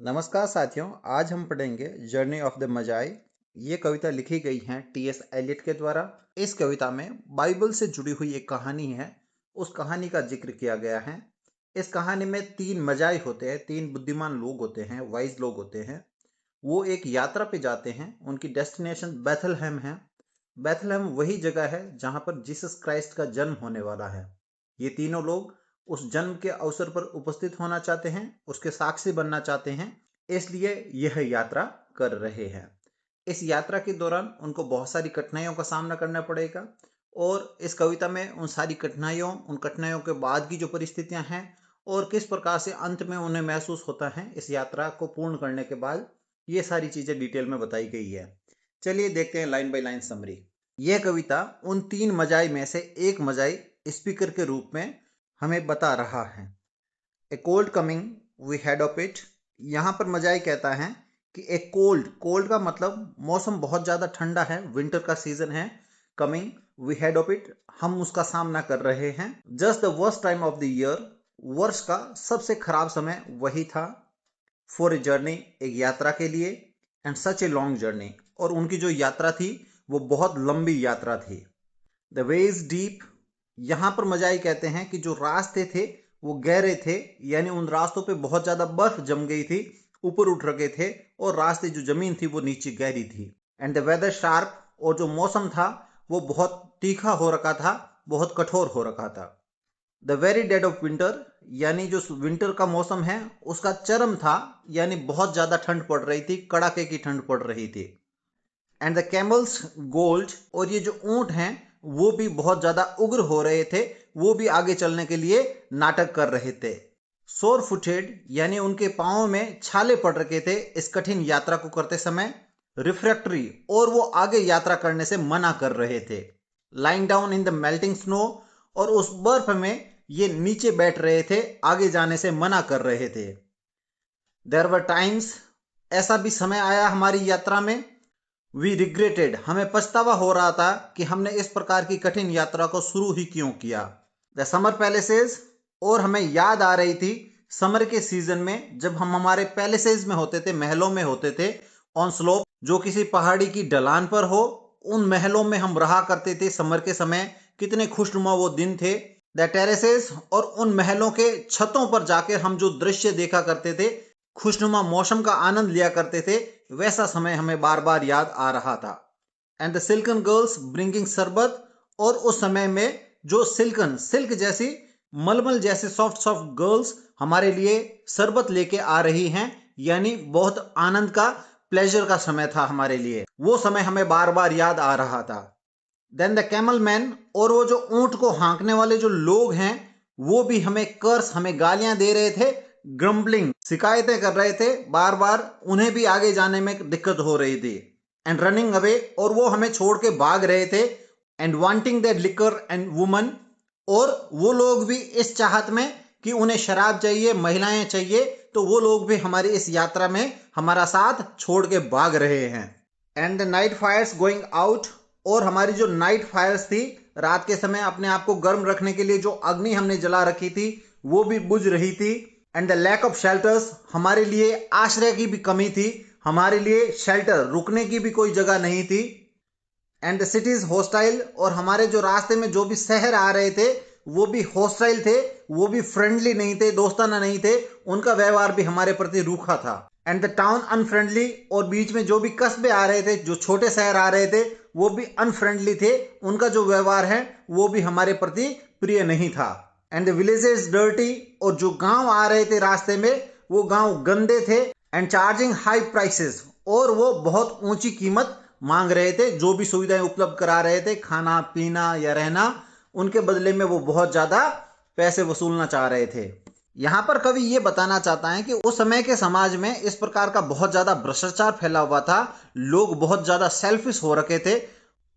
नमस्कार साथियों, आज हम पढ़ेंगे जर्नी ऑफ द मजाई। ये कविता लिखी गई है टी.एस. एलियट के द्वारा। इस कविता में बाइबल से जुड़ी हुई एक कहानी है, उस कहानी का जिक्र किया गया है। इस कहानी में 3 मजाई होते हैं, 3 बुद्धिमान लोग होते हैं, वाइज लोग होते हैं। वो एक यात्रा पे जाते हैं, उनकी डेस्टिनेशन बेथलहेम है। बेथलहेम वही जगह है जहाँ पर जीसस क्राइस्ट का जन्म होने वाला है। ये तीनों लोग उस जन्म के अवसर पर उपस्थित होना चाहते हैं, उसके साक्षी बनना चाहते हैं, इसलिए यह यात्रा कर रहे हैं। इस यात्रा के दौरान उनको बहुत सारी कठिनाइयों का सामना करना पड़ेगा और इस कविता में उन सारी कठिनाइयों, उन कठिनाइयों के बाद की जो परिस्थितियां हैं और किस प्रकार से अंत में उन्हें महसूस होता है इस यात्रा को पूर्ण करने के बाद, ये सारी चीजें डिटेल में बताई गई है। चलिए देखते हैं लाइन बाय लाइन समरी। यह कविता उन 3 मजाई में से एक मजाई स्पीकर के रूप में हमें बता रहा है। A cold coming we had of it. यहाँ पर मजाई कहता है कि ए कोल्ड का मतलब मौसम बहुत ज़्यादा ठंडा है, विंटर का सीजन है। Coming we had of it, हम उसका सामना कर रहे हैं। Just the worst time of the year, वर्ष का सबसे खराब समय वही था। फॉर ए जर्नी, एक यात्रा के लिए। And such a long journey, और उनकी जो यात्रा थी वो बहुत लंबी यात्रा थी। द वे इज डीप, यहाँ पर मजाई कहते हैं कि जो रास्ते थे वो गहरे थे, यानी उन रास्तों पे बहुत ज्यादा बर्फ जम गई थी, ऊपर उठ रखे थे, और रास्ते जो जमीन थी वो नीचे गहरी थी। एंड द वेदर शार्प, और जो मौसम था वो बहुत तीखा हो रखा था, बहुत कठोर हो रखा था। The very dead of winter, यानी जो विंटर का मौसम है उसका चरम था, यानी बहुत ज्यादा ठंड पड़ रही थी, कड़ाके की ठंड पड़ रही थी। एंड द कैमल्स गोल्ड, और ये जो ऊंट हैं वो भी बहुत ज्यादा उग्र हो रहे थे, वो भी आगे चलने के लिए नाटक कर रहे थे। सोर फुटेड, यानी उनके पांवों में छाले पड़ रखे थे इस कठिन यात्रा को करते समय। रिफ्रैक्टरी, और वो आगे यात्रा करने से मना कर रहे थे। Lying down in the melting snow, और उस बर्फ में ये नीचे बैठ रहे थे, आगे जाने से मना कर रहे थे। देयर वर टाइम्स, ऐसा भी समय आया हमारी यात्रा में। वी रिग्रेटेड, हमें पछतावा हो रहा था कि हमने इस प्रकार की कठिन यात्रा को शुरू ही क्यों किया। द समर पैलेसेस, और हमें याद आ रही थी समर के सीजन में जब हम हमारे पैलेसेस में होते थे, महलों में होते थे, ऑन स्लोप, जो किसी पहाड़ी की ढलान पर हो, उन महलों में हम रहा करते थे समर के समय। कितने खुशनुमा वो दिन थे। द टेरेसेस, और उन महलों के छतों पर जाकर हम जो दृश्य देखा करते थे, खुशनुमा मौसम का आनंद लिया करते थे, वैसा समय हमें बार बार याद आ रहा था। And the silken girls bringing शरबत, और उस समय में जो सिल्क जैसी, मलमल जैसे सॉफ्ट सॉफ्ट गर्ल्स हमारे लिए शरबत लेके आ रही हैं, यानी बहुत आनंद का, प्लेजर का समय था हमारे लिए। वो समय हमें बार बार याद आ रहा था। देन द कैमल मैन, और वो जो ऊंट को हाँकने वाले जो लोग हैं वो भी हमें कर्स, हमें गालियां दे रहे थे, ग्रम्बलिंग, शिकायतें कर रहे थे बार बार, उन्हें भी आगे जाने में दिक्कत हो रही थी। एंड रनिंग अवे, और वो हमें छोड़ के भाग रहे थे। And wanting that liquor and woman, और वो लोग भी इस चाहत में कि उन्हें शराब चाहिए, महिलाएं चाहिए, तो वो लोग भी हमारी इस यात्रा में हमारा साथ छोड़ के भाग रहे हैं। And the night fires going out, और हमारी जो नाइट फायर्स थी, रात के समय अपने आप को गर्म रखने के लिए जो अग्नि हमने जला रखी थी वो भी बुझ रही थी। And the lack of shelters, हमारे लिए आश्रय की भी कमी थी, हमारे लिए शेल्टर, रुकने की भी कोई जगह नहीं थी। एंड द सिटीज हॉस्टाइल, और हमारे जो रास्ते में जो भी शहर आ रहे थे वो भी हॉस्टाइल थे, वो भी फ्रेंडली नहीं थे, दोस्ताना नहीं थे, उनका व्यवहार भी हमारे प्रति रूखा था। एंड द टाउन अनफ्रेंडली, और बीच में जो भी कस्बे आ रहे थे, जो छोटे शहर आ रहे थे, वो भी अनफ्रेंडली थे, उनका जो व्यवहार है वो भी हमारे प्रति प्रिय नहीं था। एंड द विलेजेस डर्टी, और जो गांव आ रहे थे रास्ते में वो गांव गंदे थे। एंड चार्जिंग हाई प्राइसेस, और वो बहुत ऊंची कीमत मांग रहे थे, जो भी सुविधाएं उपलब्ध करा रहे थे, खाना पीना या रहना, उनके बदले में वो बहुत ज्यादा पैसे वसूलना चाह रहे थे। यहाँ पर कवि ये बताना चाहता है कि उस समय के समाज में इस प्रकार का बहुत ज्यादा भ्रष्टाचार फैला हुआ था, लोग बहुत ज्यादा सेल्फिश हो रखे थे,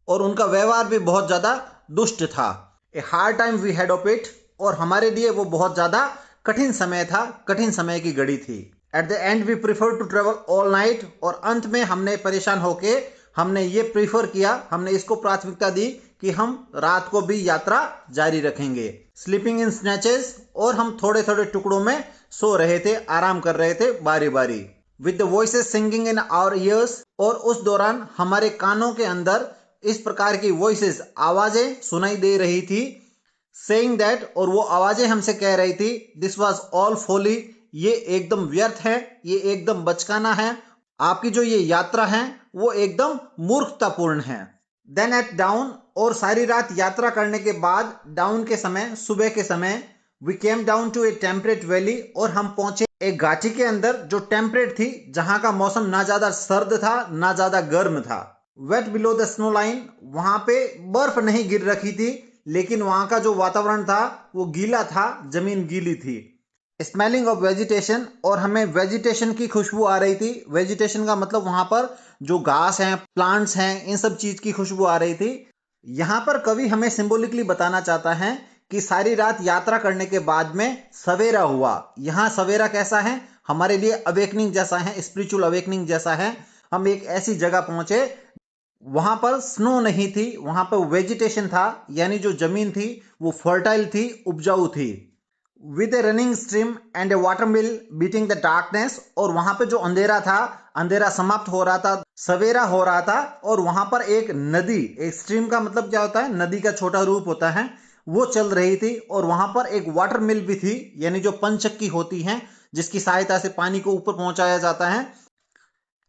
और उनका व्यवहार भी बहुत ज्यादा दुष्ट था। A hard time we had of it, और हमारे लिए वो बहुत ज्यादा कठिन समय था, कठिन समय की घड़ी थी। At the end we prefer to travel all night, और अंत में हमने परेशान होके हमने ये प्रीफर किया, हमने इसको प्राथमिकता दी कि हम रात को भी यात्रा जारी रखेंगे। स्लीपिंग इन स्नैचेस, और हम थोड़े थोड़े टुकड़ों में सो रहे थे, आराम कर रहे थे बारी बारी। With the voices singing in our ears, और उस दौरान हमारे कानों के अंदर इस प्रकार की वॉइसेस, आवाजें सुनाई दे रही थी, सेइंग दैट, और वो आवाजें हमसे कह रही थी, दिस वॉज ऑल फोली, ये एकदम व्यर्थ है, ये एकदम बचकाना है, आपकी जो ये यात्रा है वो एकदम मूर्खतापूर्ण है। देन एट डाउन, और सारी रात यात्रा करने के बाद डाउन के समय, सुबह के समय, we came down to a temperate valley, और हम पहुंचे एक घाटी के अंदर जो टेम्परेट थी, जहां का मौसम ना ज्यादा सर्द था ना ज्यादा गर्म था। Wet below the snow line, वहां पे बर्फ नहीं गिर रखी थी, लेकिन वहां का जो वातावरण था वो गीला था, जमीन गीली थी। स्मेलिंग ऑफ वेजिटेशन, और हमें वेजिटेशन की खुशबू आ रही थी। वेजिटेशन का मतलब वहां पर जो घास है, प्लांट्स हैं, इन सब चीज की खुशबू आ रही थी। यहां पर कवि हमें सिंबॉलिकली बताना चाहता है कि सारी रात यात्रा करने के बाद में सवेरा हुआ। यहां सवेरा कैसा है? हमारे लिए अवेकनिंग जैसा है, स्पिरिचुअल अवेकनिंग जैसा है। हम एक ऐसी जगह पहुंचे, वहां पर स्नो नहीं थी, वहां पर वेजिटेशन था, यानी जो जमीन थी वो फर्टाइल थी, उपजाऊ थी। With A running stream and A water mill beating the darkness, और वहां पे जो अंधेरा था, अंधेरा समाप्त हो रहा था, सवेरा हो रहा था, और वहां पर एक नदी, एक स्ट्रीम का मतलब क्या होता है? नदी का छोटा रूप होता है, वो चल रही थी, और वहां पर एक वाटर मिल भी थी, यानी जो पंचक्की होती है जिसकी सहायता से पानी को ऊपर पहुंचाया जाता है।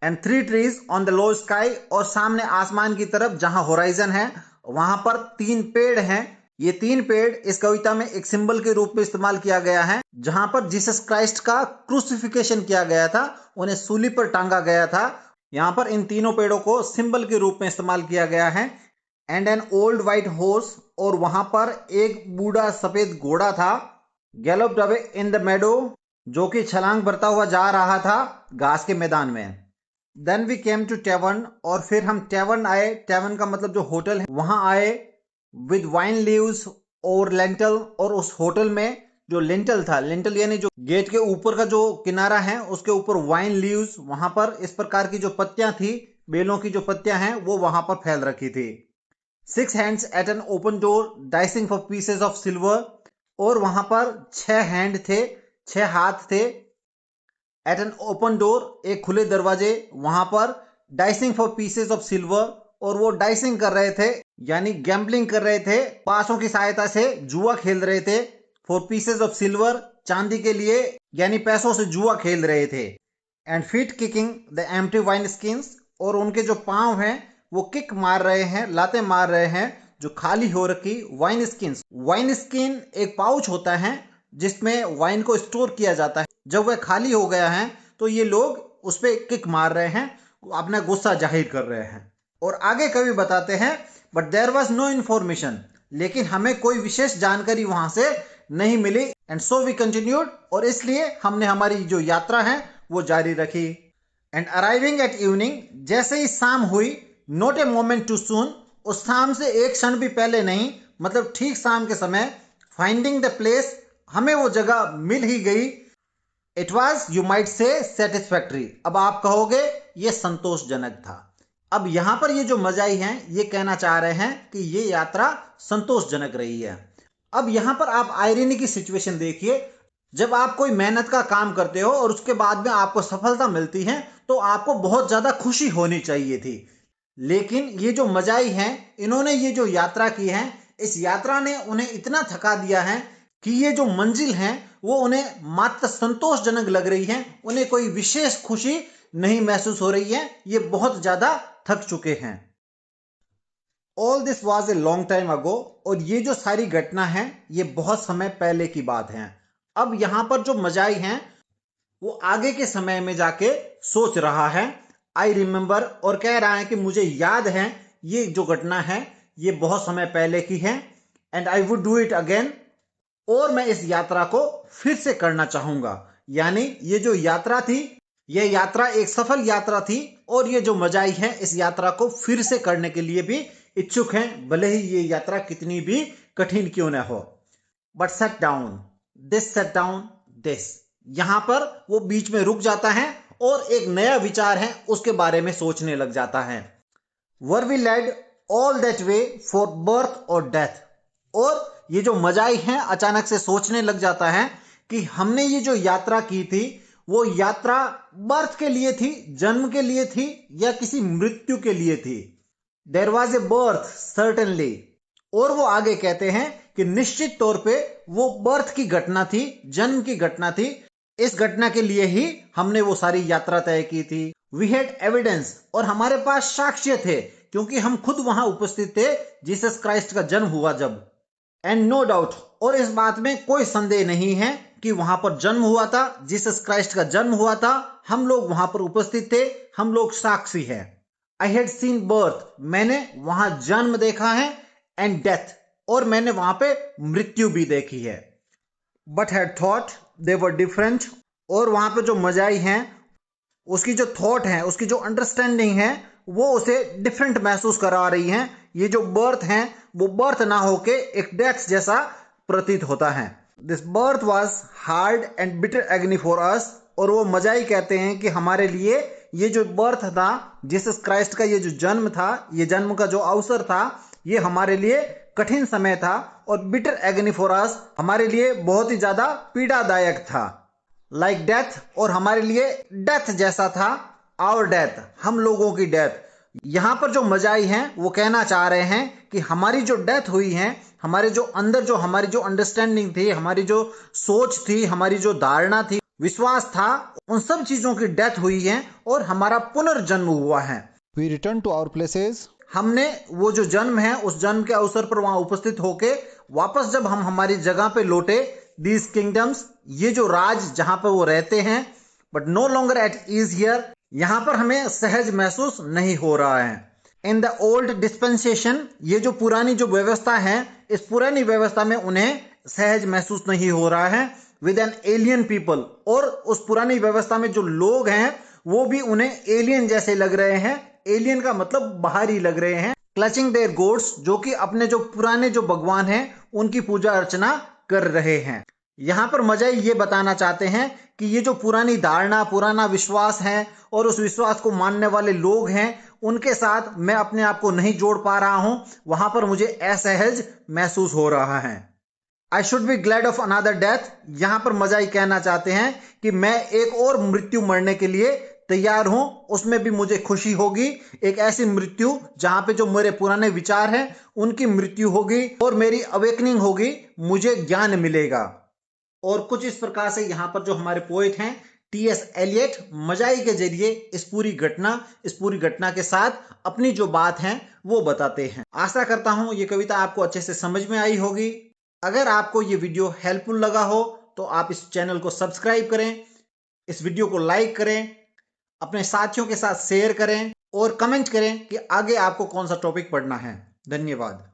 And three trees on the low sky, और सामने आसमान की तरफ जहां होराइजन है वहां पर तीन पेड़ हैं। ये तीन पेड़ इस कविता में एक सिंबल के रूप में इस्तेमाल किया गया है, जहां पर जीसस क्राइस्ट का क्रूसिफिकेशन किया गया था, उन्हें सूली पर टांगा गया था। यहां पर इन तीनों पेड़ों को सिंबल के रूप में इस्तेमाल किया गया है। And an old white horse, और वहां पर एक बूढ़ा सफेद घोड़ा था। गैलोप्ड अवे इन द मेडो, जो कि छलांग भरता हुआ जा रहा था घास के मैदान में। देन वी केम टू टेवन, और फिर हम टेवन आए। टेवन का मतलब जो होटल है, वहां आए। विद वाइन लीव्स और लेंटल, और उस होटल में जो लेंटल था, लेंटल यानी जो गेट के ऊपर का जो किनारा है उसके ऊपर वाइन लीव्स, वहां पर इस प्रकार की जो पत्तियां थी, बेलों की जो पत्तियां हैं वो वहां पर फैल रखी थी। Six hands eight an open door dicing for pieces of silver, और वहां पर 6 हैंड थे, 6 हाथ थे। एट एन ओपन डोर, एक खुले दरवाजे, वहां पर dicing for pieces of silver, और वो डाइसिंग कर रहे थे, यानी गैम्बलिंग कर रहे थे, पासों की सहायता से जुआ खेल रहे थे। फॉर पीसेस ऑफ सिल्वर, चांदी के लिए, यानी पैसों से जुआ खेल रहे थे। And feet kicking the empty wine skins, और उनके जो पांव हैं वो किक मार रहे हैं, लाते मार रहे हैं जो खाली हो रखी वाइन स्किन्स। वाइन स्किन एक पाउच होता है जिसमें वाइन को स्टोर किया जाता है। जब वह खाली हो गया है तो ये लोग उस पर किक मार रहे हैं, अपना गुस्सा जाहिर कर रहे हैं। और आगे कवि बताते हैं, but there was no information, लेकिन हमें कोई विशेष जानकारी वहां से नहीं मिली। एंड सो वी कंटिन्यूड, और इसलिए हमने हमारी जो यात्रा है वो जारी रखी। एंड अराइविंग एट इवनिंग, जैसे ही शाम हुई, not a moment too soon, उस शाम से एक क्षण भी पहले नहीं, मतलब ठीक शाम के समय, फाइंडिंग द प्लेस, हमें वो जगह मिल ही गई। It was, you might say, satisfactory, अब आप कहोगे ये संतोषजनक था। अब यहां पर ये जो मजाई हैं ये कहना चाह रहे हैं कि ये यात्रा संतोषजनक रही है। अब यहां पर आप आयरनी की सिचुएशन देखिए। जब आप कोई मेहनत का काम करते हो और उसके बाद में आपको सफलता मिलती है तो आपको बहुत ज्यादा खुशी होनी चाहिए थी, लेकिन ये जो मजाई हैं, इन्होंने ये जो यात्रा की है, इस यात्रा ने उन्हें इतना थका दिया है कि ये जो मंजिल है वो उन्हें मात्र संतोषजनक लग रही है, उन्हें कोई विशेष खुशी नहीं महसूस हो रही है, ये बहुत ज्यादा थक चुके हैं। All this was a long time ago, और ये जो सारी घटना है ये बहुत समय पहले की बात है। अब यहां पर जो मजाई हैं वो आगे के समय में जाके सोच रहा है, आई रिमेंबर, और कह रहा है कि मुझे याद है ये जो घटना है ये बहुत समय पहले की है। And I would do it again, और मैं इस यात्रा को फिर से करना चाहूंगा। यानी ये जो यात्रा थी, यह यात्रा एक सफल यात्रा थी, और ये जो मजाई है इस यात्रा को फिर से करने के लिए भी इच्छुक हैं, भले ही ये यात्रा कितनी भी कठिन क्यों ना हो। But set down this, set down this, यहां पर वो बीच में रुक जाता है और एक नया विचार है उसके बारे में सोचने लग जाता है। Were we led all that way for birth or death, और ये जो मजाई है अचानक से सोचने लग जाता है कि हमने ये जो यात्रा की थी वो यात्रा बर्थ के लिए थी, जन्म के लिए थी, या किसी मृत्यु के लिए थी? There was a birth certainly. और वो आगे कहते हैं कि निश्चित तौर पे वो बर्थ की घटना थी, जन्म की घटना थी। इस घटना के लिए ही हमने वो सारी यात्रा तय की थी। वी हैड एविडेंस, और हमारे पास साक्ष्य थे, क्योंकि हम खुद वहां उपस्थित थे जीसस क्राइस्ट का जन्म हुआ जब। एंड नो डाउट, और इस बात में कोई संदेह नहीं है कि वहां पर जन्म हुआ था, जीसस क्राइस्ट का जन्म हुआ था। हम लोग वहां पर उपस्थित थे, हम लोग साक्षी हैं। आई हैड सीन बर्थ, मैंने वहां जन्म देखा है, एंड डेथ, और मैंने वहां पे मृत्यु भी देखी है। But had thought they were different, और वहां पे जो मजाई हैं उसकी जो थॉट है, उसकी जो अंडरस्टैंडिंग है, वो उसे डिफरेंट महसूस करा रही हैं। ये जो बर्थ है वो बर्थ ना होके एक डेथ जैसा प्रतीत होता है। This birth was hard and bitter एग्नी for us, और वो मजाई कहते हैं कि हमारे लिए ये जो बर्थ था, जीसस क्राइस्ट का ये जो जन्म था, ये जन्म का जो अवसर था, ये हमारे लिए कठिन समय था, और बिटर एग्नी फॉर अस हमारे लिए बहुत ही ज्यादा पीड़ादायक था। लाइक डेथ, और हमारे लिए डेथ जैसा था। आवर डेथ, हम लोगों की डेथ। यहां पर जो मजाई हैं वो कहना चाह रहे हैं कि हमारी जो डेथ हुई है, हमारे जो अंदर जो हमारी जो अंडरस्टैंडिंग थी, हमारी जो सोच थी, हमारी जो धारणा थी, विश्वास था, उन सब चीजों की डेथ हुई है, और हमारा पुनर्जन्म हुआ है। We return to our places. हमने वो जो जन्म है, उस जन्म के अवसर पर वहां उपस्थित होके वापस जब हम हमारी जगह पे लौटे, दीज किंगडम्स, ये जो राज जहां पर वो रहते हैं, but no longer at ease here, यहां पर हमें सहज महसूस नहीं हो रहा है। इन द ओल्ड डिस्पेंसेशन, ये जो पुरानी जो व्यवस्था है, इस पुरानी व्यवस्था में उन्हें सहज महसूस नहीं हो रहा है। विद एन एलियन पीपल, और उस पुरानी व्यवस्था में जो लोग हैं वो भी उन्हें एलियन जैसे लग रहे हैं। एलियन का मतलब बाहरी लग रहे हैं। क्लचिंग देयर गोड्स, जो कि अपने जो पुराने जो भगवान हैं उनकी पूजा अर्चना कर रहे हैं। यहां पर मजाई ये बताना चाहते हैं कि ये जो पुरानी धारणा, पुराना विश्वास है, और उस विश्वास को मानने वाले लोग हैं, उनके साथ मैं अपने आप को नहीं जोड़ पा रहा हूं। वहां पर मुझे असहज महसूस हो रहा है। I should be glad of another death, यहां पर मजाई कहना चाहते हैं कि मैं एक और मृत्यु मरने के लिए तैयार हूं, उसमें भी मुझे खुशी होगी। एक ऐसी मृत्यु जहां पे जो मेरे पुराने विचार हैं उनकी मृत्यु होगी, और मेरी अवेकनिंग होगी, मुझे ज्ञान मिलेगा। और कुछ इस प्रकार से यहाँ पर जो हमारे पोएट हैं टीएस एलियट, मजाई के जरिए इस पूरी घटना के साथ अपनी जो बात है वो बताते हैं। आशा करता हूं ये कविता आपको अच्छे से समझ में आई होगी। अगर आपको ये वीडियो हेल्पफुल लगा हो तो आप इस चैनल को सब्सक्राइब करें, इस वीडियो को लाइक करें, अपने साथियों के साथ शेयर करें, और कमेंट करें कि आगे आपको कौन सा टॉपिक पढ़ना है। धन्यवाद।